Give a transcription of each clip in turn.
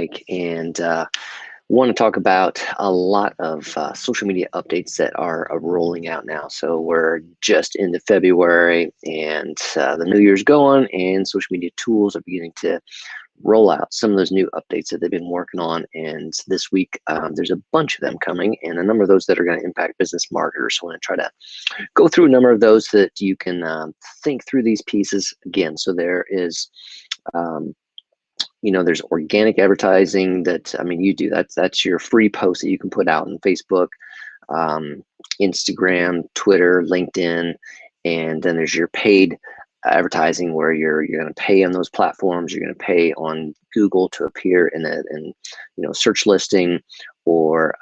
Mike, and want to talk about a lot of social media updates that are rolling out now. So we're just into February, and the new year's going, and social media tools are beginning to roll out some of those new updates that they've been working on. And this week, there's a bunch of them coming, and a number of those that are going to impact business marketers. So I want to try to go through a number of those so that you can think through these pieces again. So there is there's organic advertising that, you do. That's your free post that you can put out on Facebook, Instagram, Twitter, LinkedIn, and then there's your paid advertising where you're going to pay on those platforms. You're going to pay on Google to appear in a search listing, or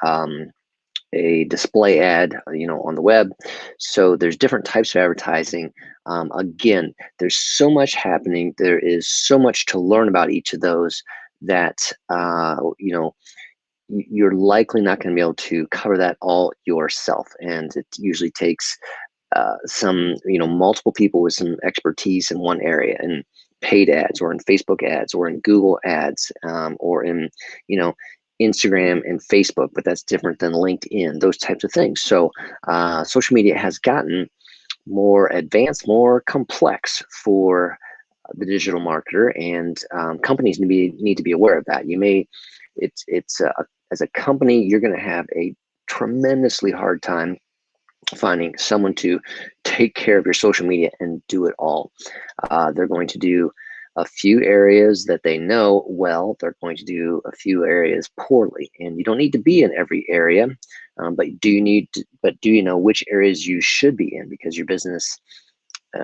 a display ad, on the web. So there's different types of advertising. Again, there's so much happening. There is so much to learn about each of those that, you're likely not going to be able to cover that all yourself. And it usually takes multiple people with some expertise in one area, in paid ads, or in Facebook ads, or in Google ads, or in, Instagram and Facebook, but that's different than LinkedIn, those types of things. So social media has gotten more advanced, more complex for the digital marketer, and companies need to be aware of that. As a company, you're going to have a tremendously hard time finding someone to take care of your social media and do it all. They're going to do a few areas that they know well. They're going to do a few areas poorly, and you don't need to be in every area, but do you know which areas you should be in? Because your business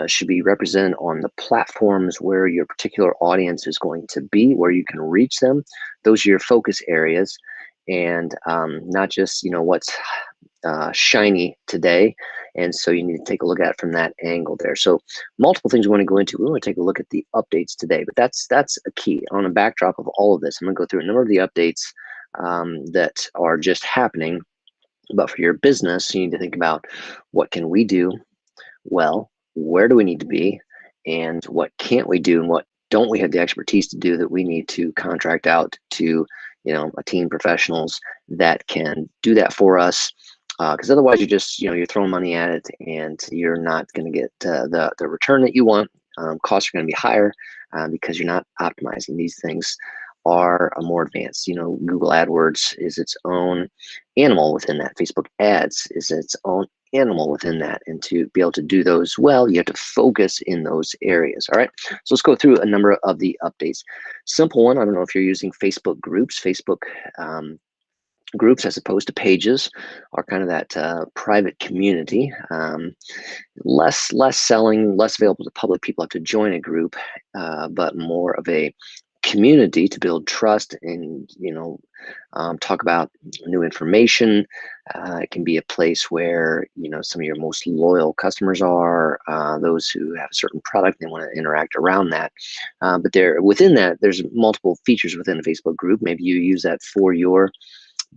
should be represented on the platforms where your particular audience is going to be, where you can reach them. Those are your focus areas, and not just what's shiny today. And so you need to take a look at it from that angle there. So multiple things we want to go into. We want to take a look at the updates today, but that's a key. On a backdrop of all of this, I'm going to go through a number of the updates that are just happening. But for your business, you need to think about, what can we do well? Where do we need to be? And what can't we do? And what don't we have the expertise to do, that we need to contract out to a team of professionals that can do that for us? Because otherwise, you're throwing money at it, and you're not going to get the return that you want. Costs are going to be higher because you're not optimizing. These things are more advanced. Google AdWords is its own animal within that. Facebook ads is its own animal within that. And to be able to do those well, you have to focus in those areas. All right. So let's go through a number of the updates. Simple one. I don't know if you're using Facebook groups. Facebook groups, as opposed to pages, are kind of that private community. Less selling, less available to public. People have to join a group, but more of a community to build trust and talk about new information. It can be a place where some of your most loyal customers are, those who have a certain product, they want to interact around that. But within that, there's multiple features within a Facebook group. Maybe you use that for your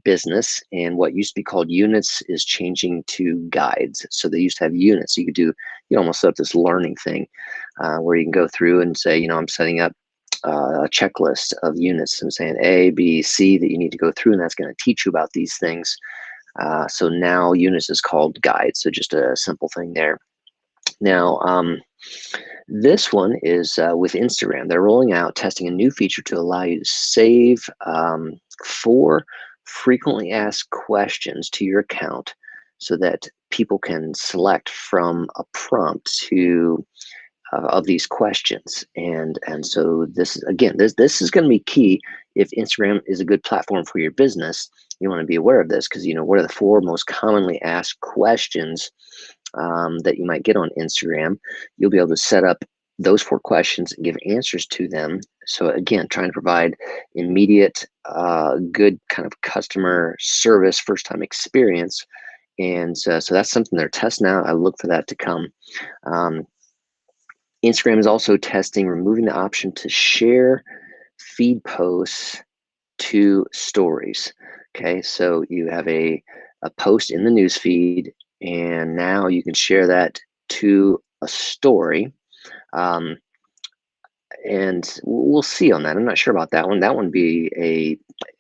business, and what used to be called units is changing to guides. So they used to have units. You could do, almost set up this learning thing where you can go through and say, I'm setting up a checklist of units. I'm saying A, B, C that you need to go through, and that's going to teach you about these things. So now units is called guides. So just a simple thing there. Now, this one is with Instagram. They're rolling out, testing a new feature to allow you to save 4 frequently asked questions to your account, so that people can select from a prompt to of these questions. And so this is, again, this is going to be key. If Instagram is a good platform for your business, you want to be aware of this, because what are the 4 most commonly asked questions that you might get on Instagram. You'll be able to set up those 4 questions and give answers to them. So again, trying to provide immediate, good kind of customer service, first time experience. And so that's something they're testing out. I look for that to come. Instagram is also testing removing the option to share feed posts to stories. Okay, so you have a post in the news feed, and now you can share that to a story. and we'll see on that. I'm not sure about that one. That one be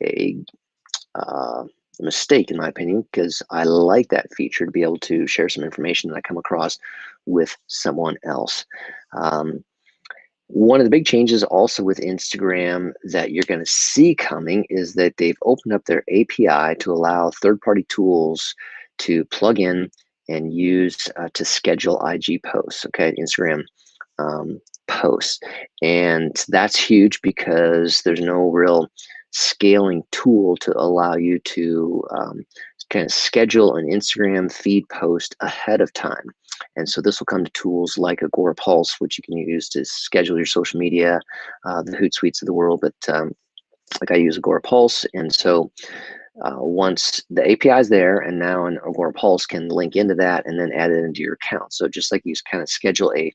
a uh, mistake in my opinion, because I like that feature to be able to share some information that I come across with someone else. Um, One of the big changes also with Instagram that you're going to see coming is that they've opened up their API to allow third-party tools to plug in and use to schedule IG posts, okay, Instagram posts. And that's huge because there's no real scaling tool to allow you to kind of schedule an Instagram feed post ahead of time. And so this will come to tools like Agorapulse, which you can use to schedule your social media, the Hootsuites of the world. But like I use Agorapulse, and so once the API is there, and now an Agorapulse can link into that and then add it into your account. So just like you kind of schedule a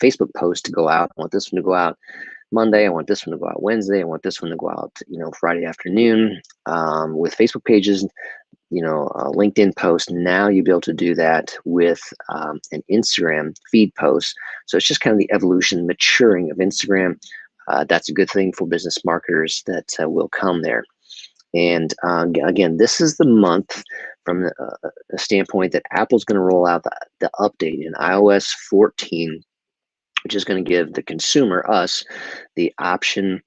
Facebook post to go out, I want this one to go out Monday, I want this one to go out Wednesday, I want this one to go out, Friday afternoon. With Facebook pages, LinkedIn post, now you'll be able to do that with an Instagram feed post. So it's just kind of the evolution, maturing of Instagram. That's a good thing for business marketers that will come there. And again, this is the month from the standpoint that Apple's going to roll out the update in iOS 14, which is going to give the consumer, us, the option,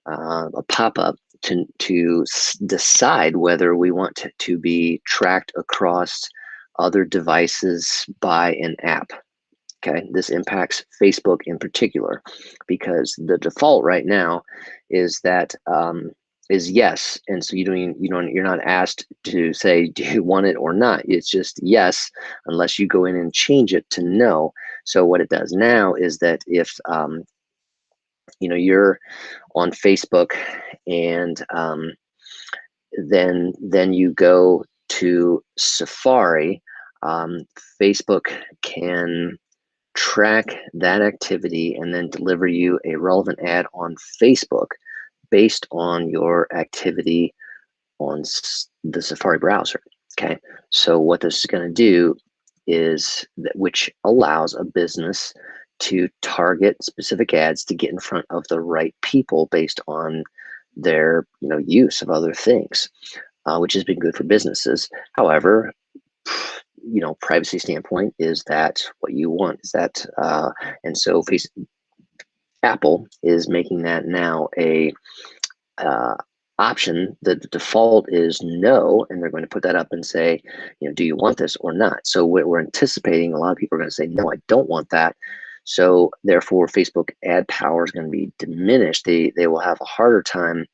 a pop-up to decide whether we want to be tracked across other devices by an app. Okay, this impacts Facebook in particular because the default right now is that is yes, and so you're not asked to say do you want it or not. It's just yes, unless you go in and change it to no. So what it does now is that if you're on Facebook and then you go to Safari, Facebook can track that activity and then deliver you a relevant ad on Facebook based on your activity on the Safari browser. Okay, so what this is going to do is that, which allows a business to target specific ads to get in front of the right people based on their use of other things, which has been good for businesses. However, privacy standpoint, is that what you want? Is that and so Apple is making that now a option. The default is no, and they're going to put that up and say, do you want this or not? So we're anticipating a lot of people are going to say, no, I don't want that. So therefore, Facebook ad power is going to be diminished. They will have a harder time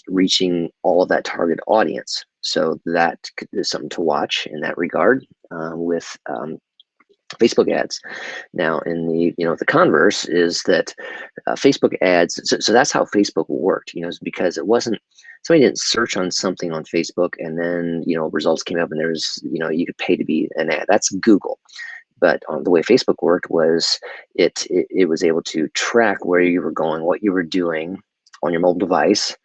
reaching all of that target audience. So that is something to watch in that regard with Facebook ads. Now, in the converse is that Facebook ads. So that's how Facebook worked. Is because it wasn't, somebody didn't search on something on Facebook and then results came up and there's you could pay to be an ad. That's Google. But the way Facebook worked was it was able to track where you were going, what you were doing on your mobile device,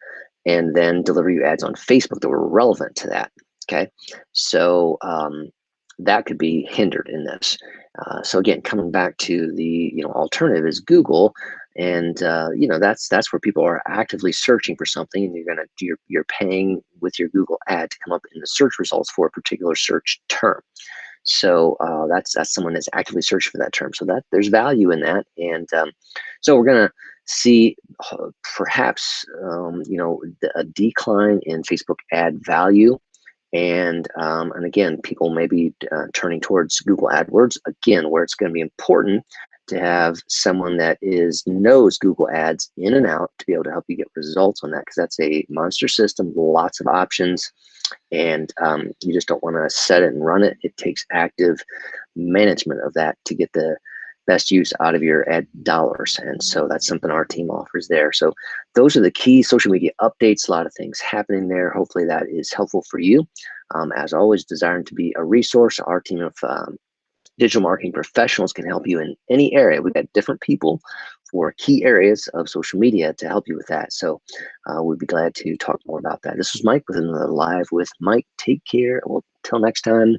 and then deliver you ads on Facebook that were relevant to that. Okay, so that could be hindered in this. So again, coming back to the alternative is Google, and that's where people are actively searching for something, and you're paying with your Google ad to come up in the search results for a particular search term. So that's someone that's actively searching for that term. So that there's value in that, and so we're gonna see perhaps a decline in Facebook ad value, and again, people may be turning towards Google AdWords again, where it's going to be important to have someone that knows Google Ads in and out to be able to help you get results on that, because that's a monster system, lots of options, and you just don't want to set it and run it. It takes active management of that to get the best use out of your ad dollars, and so that's something our team offers there. So those are the key social media updates. A lot of things happening there. Hopefully that is helpful for you. As always, desiring to be a resource, our team of digital marketing professionals can help you in any area. We've got different people for key areas of social media to help you with that. So we'd be glad to talk more about that. This was Mike with another Live with Mike. Take care. Well, till next time.